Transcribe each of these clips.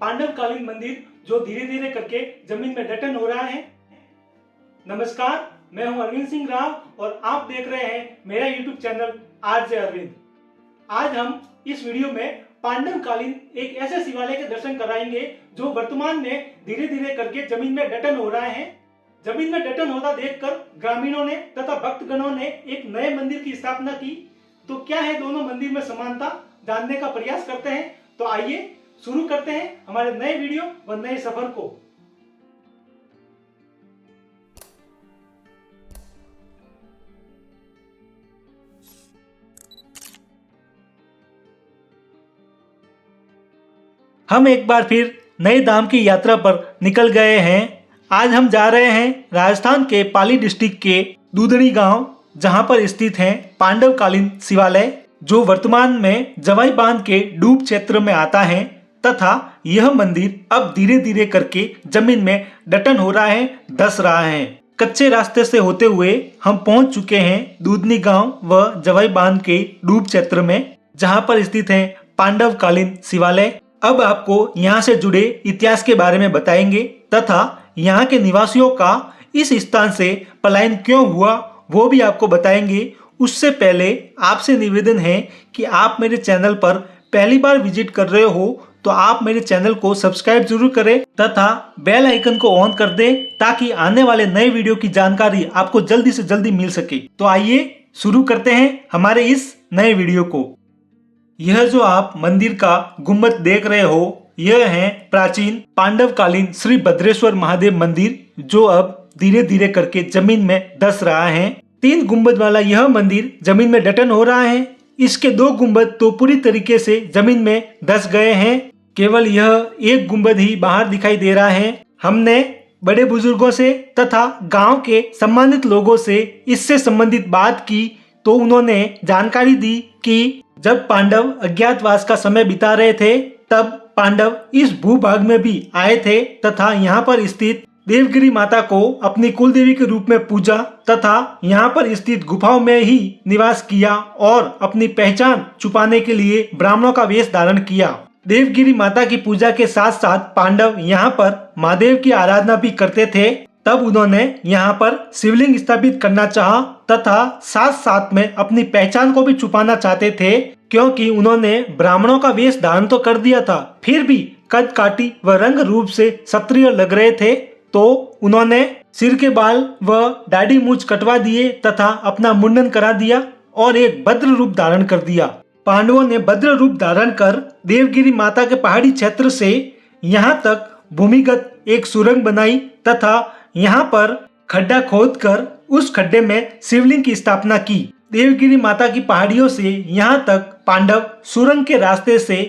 पांडवकालीन मंदिर जो धीरे धीरे करके जमीन में दटन हो रहा है। नमस्कार, मैं हूं अरविंद सिंह राव और आप देख रहे हैं मेरा यूट्यूब चैनल आरजे अरविंद। आज हम इस वीडियो में पांडवकालीन एक ऐसे शिवालय के दर्शन कराएंगे जो वर्तमान में धीरे धीरे करके जमीन में दटन हो रहा है। जमीन में दटन होता देखकर ग्रामीणों ने तथा भक्तगणों ने एक नए मंदिर की स्थापना की। तो क्या है दोनों मंदिर में समानता, जानने का प्रयास करते हैं। तो आइए शुरू करते हैं हमारे नए वीडियो व नए सफर को। हम एक बार फिर नए धाम की यात्रा पर निकल गए हैं। आज हम जा रहे हैं राजस्थान के पाली डिस्ट्रिक्ट के दूधनी गांव, जहां पर स्थित है पांडवकालीन शिवालय, जो वर्तमान में जवाई बांध के डूब क्षेत्र में आता है तथा यह मंदिर अब धीरे धीरे करके जमीन में दटन हो रहा है, धंस रहा है। कच्चे रास्ते से होते हुए हम पहुंच चुके हैं दूधनी गांव व जवाई बांध के डूब क्षेत्र में, जहां पर स्थित है पांडवकालीन शिवालय। अब आपको यहाँ से जुड़े इतिहास के बारे में बताएंगे तथा यहाँ के निवासियों का इस स्थान से पलायन क्यों हुआ वो भी आपको बताएंगे। उससे पहले आपसे निवेदन है कि आप मेरे चैनल पर पहली बार विजिट कर रहे हो तो आप मेरे चैनल को सब्सक्राइब जरूर करें तथा बेल आइकन को ऑन कर दें, ताकि आने वाले नए वीडियो की जानकारी आपको जल्दी से जल्दी मिल सके। तो आइए शुरू करते हैं हमारे इस नए वीडियो को। यह जो आप मंदिर का गुम्बद देख रहे हो, यह है प्राचीन पांडवकालीन श्री भद्रेश्वर महादेव मंदिर, जो अब धीरे धीरे करके जमीन में धंस रहा है। 3 गुम्बद वाला यह मंदिर जमीन में दटन हो रहा है। इसके 2 गुम्बद तो पूरी तरीके से जमीन में धंस गए हैं, केवल यह एक गुम्बद ही बाहर दिखाई दे रहा है। हमने बड़े बुजुर्गों से तथा गांव के सम्मानित लोगों से इससे संबंधित बात की तो उन्होंने जानकारी दी कि जब पांडव अज्ञातवास का समय बिता रहे थे, तब पांडव इस भूभाग में भी आए थे तथा यहाँ पर स्थित देवगिरी माता को अपनी कुलदेवी के रूप में पूजा तथा यहाँ पर स्थित गुफाओं में ही निवास किया और अपनी पहचान छुपाने के लिए ब्राह्मणों का वेश धारण किया। देवगिरी माता की पूजा के साथ साथ पांडव यहाँ पर महादेव की आराधना भी करते थे। तब उन्होंने यहाँ पर शिवलिंग स्थापित करना चाहा तथा साथ साथ में अपनी पहचान को भी छुपाना चाहते थे, क्योंकि उन्होंने ब्राह्मणों का वेश धारण तो कर दिया था, फिर भी कद काठी व रंग रूप से क्षत्रिय लग रहे थे। तो उन्होंने सिर के बाल व दाढ़ी मूंछ कटवा दिए तथा अपना मुंडन करा दिया और एक भद्र रूप धारण कर दिया। पांडवों ने भद्र रूप धारण कर देवगिरी माता के पहाड़ी क्षेत्र से यहाँ तक भूमिगत एक सुरंग बनाई तथा यहाँ पर खड्डा खोदकर उस खड्डे में शिवलिंग की स्थापना की। देवगिरी माता की पहाड़ियों से यहाँ तक पांडव सुरंग के रास्ते से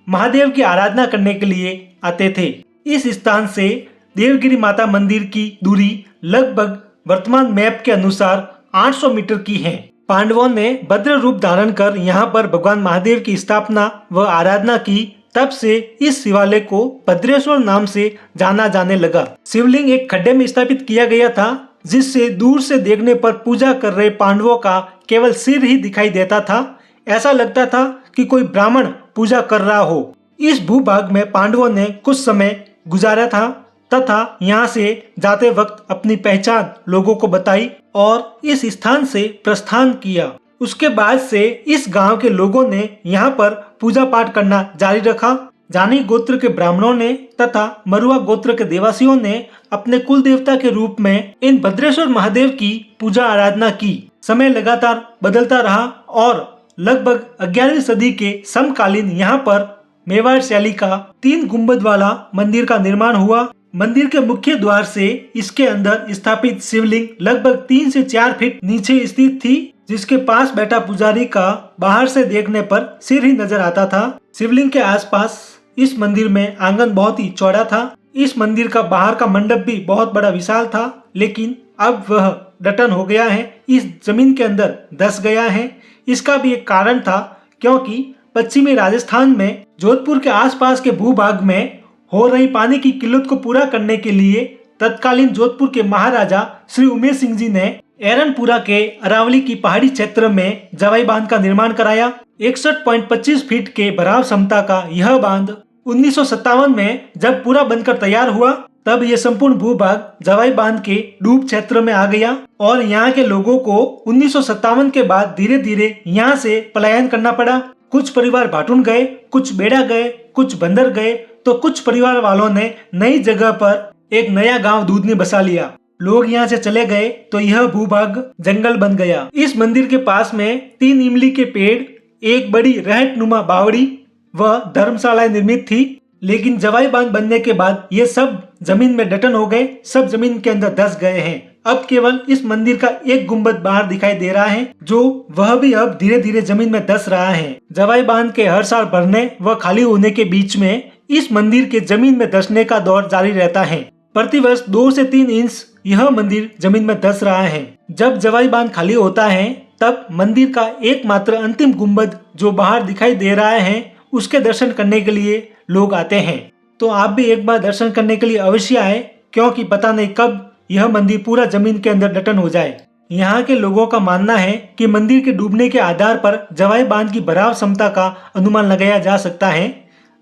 महादेव की आराधना करने के लिए आते थे। इस स्थान से देवगिरी माता मंदिर की दूरी लगभग वर्तमान मैप के अनुसार 800 मीटर की है। पांडवों ने भद्र रूप धारण कर यहाँ पर भगवान महादेव की स्थापना व आराधना की। तब से इस शिवालय को भद्रेश्वर नाम से जाना जाने लगा। शिवलिंग एक खड्डे में स्थापित किया गया था, जिससे दूर से देखने पर पूजा कर रहे पांडवों का केवल सिर ही दिखाई देता था। ऐसा लगता था कि कोई ब्राह्मण पूजा कर रहा हो। इस भूभाग में पांडवों ने कुछ समय गुजारा था तथा यहाँ से जाते वक्त अपनी पहचान लोगों को बताई और इस स्थान से प्रस्थान किया। उसके बाद से इस गांव के लोगों ने यहाँ पर पूजा पाठ करना जारी रखा। जानी गोत्र के ब्राह्मणों ने तथा मरुआ गोत्र के देवासियों ने अपने कुल देवता के रूप में इन भद्रेश्वर महादेव की पूजा आराधना की। समय लगातार बदलता रहा और लगभग 11वीं सदी के समकालीन यहाँ पर मेवाड़ शैली का 3 गुम्बद वाला मंदिर का निर्माण हुआ। मंदिर के मुख्य द्वार से इसके अंदर स्थापित शिवलिंग लगभग 3 से 4 फीट नीचे स्थित थी, जिसके पास बैठा पुजारी का बाहर से देखने पर सिर ही नजर आता था। शिवलिंग के आसपास इस मंदिर में आंगन बहुत ही चौड़ा था। इस मंदिर का बाहर का मंडप भी बहुत बड़ा विशाल था, लेकिन अब वह दटन हो गया है, इस जमीन के अंदर धंस गया है। इसका भी एक कारण था, क्योंकि पश्चिमी राजस्थान में जोधपुर के आसपास के भूभाग में हो रही पानी की किल्लत को पूरा करने के लिए तत्कालीन जोधपुर के महाराजा श्री उमेश सिंह जी ने एरनपुरा के अरावली की पहाड़ी क्षेत्र में जवाई बांध का निर्माण कराया। 61.25 फीट के भराव क्षमता का यह बांध 1957 में जब पूरा बनकर तैयार हुआ तब ये संपूर्ण भूभाग जवाई बांध के डूब क्षेत्र में आ गया और यहाँ के लोगों को 1957 के बाद धीरे धीरे यहाँ से पलायन करना पड़ा। कुछ परिवार भाटुन गए, कुछ बेड़ा गए, कुछ बंदर गए, तो कुछ परिवार वालों ने नई जगह पर एक नया गांव दूधनी बसा लिया। लोग यहाँ से चले गए तो यह भूभाग जंगल बन गया। इस मंदिर के पास में 3 इमली के पेड़, एक बड़ी रहटनुमा बावड़ी व धर्मशालाएं निर्मित थी। लेकिन जवाई बांध बनने के बाद ये सब जमीन में डटन हो गए, सब जमीन के अंदर धस गए हैं। अब केवल इस मंदिर का एक गुंबद बाहर दिखाई दे रहा है, जो वह भी अब धीरे धीरे जमीन में धस रहा है। जवाई बांध के हर साल भरने व खाली होने के बीच में इस मंदिर के जमीन में धसने का दौर जारी रहता है। प्रतिवर्ष 2 से 3 इंच यह मंदिर जमीन में धस रहा है। जब जवाई बांध खाली होता है तब मंदिर का एकमात्र अंतिम गुंबद जो बाहर दिखाई दे रहा है उसके दर्शन करने के लिए लोग आते हैं। तो आप भी एक बार दर्शन करने के लिए अवश्य आए, क्योंकि पता नहीं कब यह मंदिर पूरा जमीन के अंदर डटन हो जाए। यहाँ के लोगों का मानना है कि मंदिर के डूबने के आधार पर जवाई बांध की भराव क्षमता का अनुमान लगाया जा सकता है।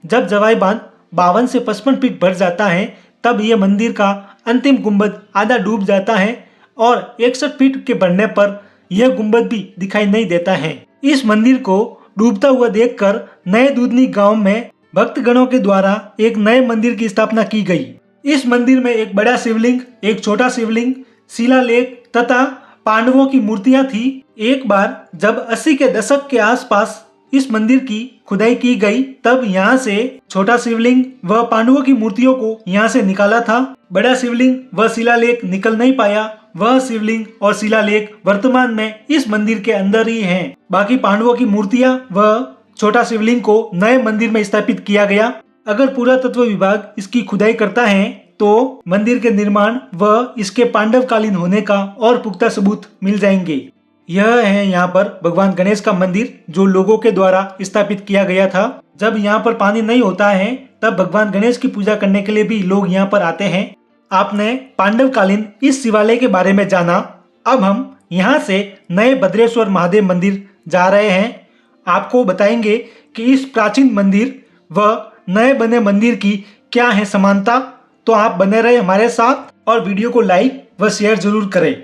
जब जवाई बांध 52 से 55 फीट भर जाता है तब यह मंदिर का अंतिम गुंबद आधा डूब जाता है और 61 फीट के बढ़ने पर यह गुंबद भी दिखाई नहीं देता है। इस मंदिर को डूबता हुआ देखकर नए दूधनी गांव में भक्तगणों के द्वारा एक नए मंदिर की स्थापना की गई। इस मंदिर में एक बड़ा शिवलिंग, एक छोटा शिवलिंग, शिलालेख तथा पांडवों की मूर्तियां थी। एक बार जब 80 के दशक के आसपास इस मंदिर की खुदाई की गई तब यहाँ से छोटा शिवलिंग व पांडवों की मूर्तियों को यहाँ से निकाला था। बड़ा शिवलिंग व शिलालेख निकल नहीं पाया। वह शिवलिंग और शिलालेख वर्तमान में इस मंदिर के अंदर ही हैं। बाकी पांडवों की मूर्तियां व छोटा शिवलिंग को नए मंदिर में स्थापित किया गया। अगर पुरातत्व विभाग इसकी खुदाई करता है तो मंदिर के निर्माण व इसके पांडवकालीन होने का और पुख्ता सबूत मिल जाएंगे। यह है यहाँ पर भगवान गणेश का मंदिर जो लोगों के द्वारा स्थापित किया गया था। जब यहाँ पर पानी नहीं होता है तब भगवान गणेश की पूजा करने के लिए भी लोग यहाँ पर आते हैं। आपने पांडवकालीन इस शिवालय के बारे में जाना। अब हम यहाँ से नए भद्रेश्वर महादेव मंदिर जा रहे हैं। आपको बताएंगे कि इस प्राचीन मंदिर व नए बने मंदिर की क्या है समानता। तो आप बने रहे हमारे साथ और वीडियो को लाइक व शेयर जरूर करें।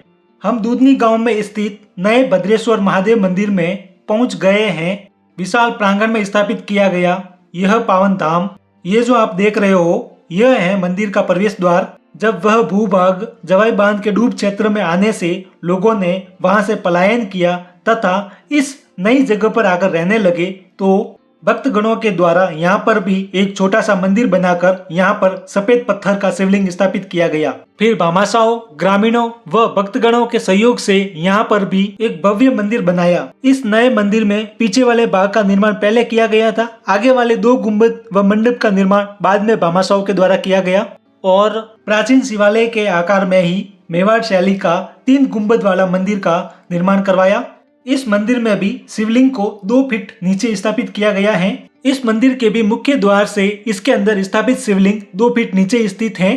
हम दूधनी गांव में स्थित नए भद्रेश्वर महादेव मंदिर में पहुंच गए हैं। विशाल प्रांगण में स्थापित किया गया यह पावन धाम, ये जो आप देख रहे हो यह है मंदिर का प्रवेश द्वार। जब वह भूभाग जवाई बांध के डूब क्षेत्र में आने से लोगों ने वहां से पलायन किया तथा इस नई जगह पर आकर रहने लगे तो भक्तगणों के द्वारा यहाँ पर भी एक छोटा सा मंदिर बनाकर यहाँ पर सफेद पत्थर का शिवलिंग स्थापित किया गया। फिर भामाशाहों, ग्रामीणों व भक्तगणों के सहयोग से यहाँ पर भी एक भव्य मंदिर बनाया। इस नए मंदिर में पीछे वाले भाग का निर्माण पहले किया गया था। आगे वाले 2 गुंबद व मंडप का निर्माण बाद में भामाशाहों के द्वारा किया गया और प्राचीन शिवालय के आकार में ही मेवाड़ शैली का 3 गुंबद वाला मंदिर का निर्माण करवाया। इस मंदिर में भी शिवलिंग को 2 फीट नीचे स्थापित किया गया है। इस मंदिर के भी मुख्य द्वार से इसके अंदर स्थापित शिवलिंग 2 फीट नीचे स्थित है,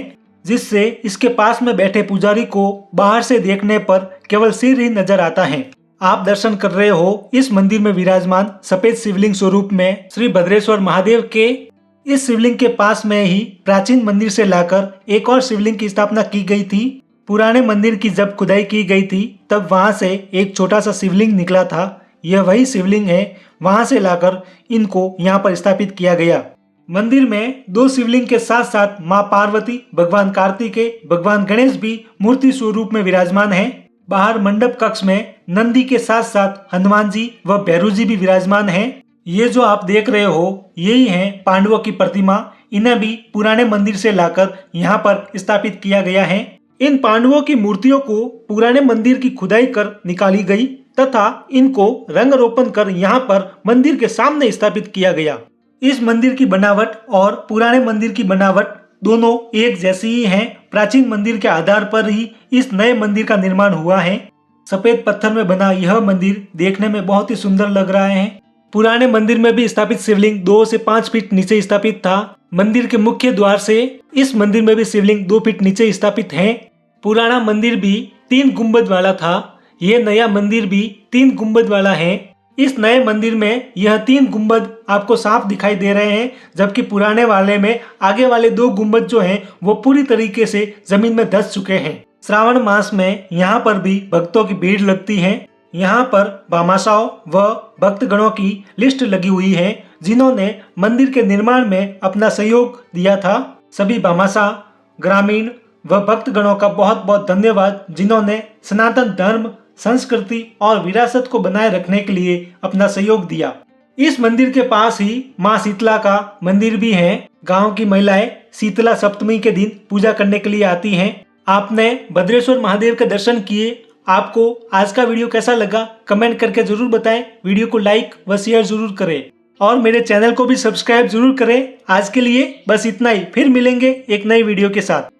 जिससे इसके पास में बैठे पुजारी को बाहर से देखने पर केवल सिर ही नजर आता है। आप दर्शन कर रहे हो इस मंदिर में विराजमान सफेद शिवलिंग स्वरूप में श्री भद्रेश्वर महादेव के। इस शिवलिंग के पास में ही प्राचीन मंदिर से लाकर एक और शिवलिंग की स्थापना की गई थी। पुराने मंदिर की जब खुदाई की गई थी तब वहां से एक छोटा सा शिवलिंग निकला था। यह वही शिवलिंग है, वहां से लाकर इनको यहाँ पर स्थापित किया गया। मंदिर में 2 शिवलिंग के साथ साथ माँ पार्वती, भगवान कार्तिकेय, भगवान गणेश भी मूर्ति स्वरूप में विराजमान है। बाहर मंडप कक्ष में नंदी के साथ साथ हनुमान जी व भैरू जी भी विराजमान है। ये जो आप देख रहे हो यही है पांडवों की प्रतिमा। इन्हें भी पुराने मंदिर से लाकर यहाँ पर स्थापित किया गया है। इन पांडवों की मूर्तियों को पुराने मंदिर की खुदाई कर निकाली गई तथा इनको रंग रोपण कर यहाँ पर मंदिर के सामने स्थापित किया गया। इस मंदिर की बनावट और पुराने मंदिर की बनावट दोनों एक जैसी ही हैं। प्राचीन मंदिर के आधार पर ही इस नए मंदिर का निर्माण हुआ है। सफेद पत्थर में बना यह मंदिर देखने में बहुत ही सुंदर लग रहा है। पुराने मंदिर में भी स्थापित शिवलिंग 2 से 5 फीट नीचे स्थापित था। मंदिर के मुख्य द्वार से इस मंदिर में भी शिवलिंग 2 फीट नीचे स्थापित है। पुराना मंदिर भी 3 गुंबद वाला था। यह नया मंदिर भी 3 गुंबद वाला है। इस नए मंदिर में यह 3 गुंबद आपको साफ दिखाई दे रहे हैं, जबकि पुराने वाले में आगे वाले 2 गुंबद जो हैं वो पूरी तरीके से जमीन में धंस चुके हैं। श्रावण मास में यहाँ पर भी भक्तों की भीड़ लगती है। यहाँ पर भामाशाहों व भक्तगणों की लिस्ट लगी हुई है जिन्होंने मंदिर के निर्माण में अपना सहयोग दिया था। सभी भामाशाह, ग्रामीण व भक्तगणों का बहुत बहुत धन्यवाद जिन्होंने सनातन धर्म, संस्कृति और विरासत को बनाए रखने के लिए अपना सहयोग दिया। इस मंदिर के पास ही माँ शीतला का मंदिर भी है। गांव की महिलाएं शीतला सप्तमी के दिन पूजा करने के लिए आती हैं। आपने भद्रेश्वर महादेव के दर्शन किए। आपको आज का वीडियो कैसा लगा कमेंट करके जरूर बताएं। वीडियो को लाइक व शेयर जरूर करें और मेरे चैनल को भी सब्सक्राइब जरूर करें। आज के लिए बस इतना ही, फिर मिलेंगे एक नई वीडियो के साथ।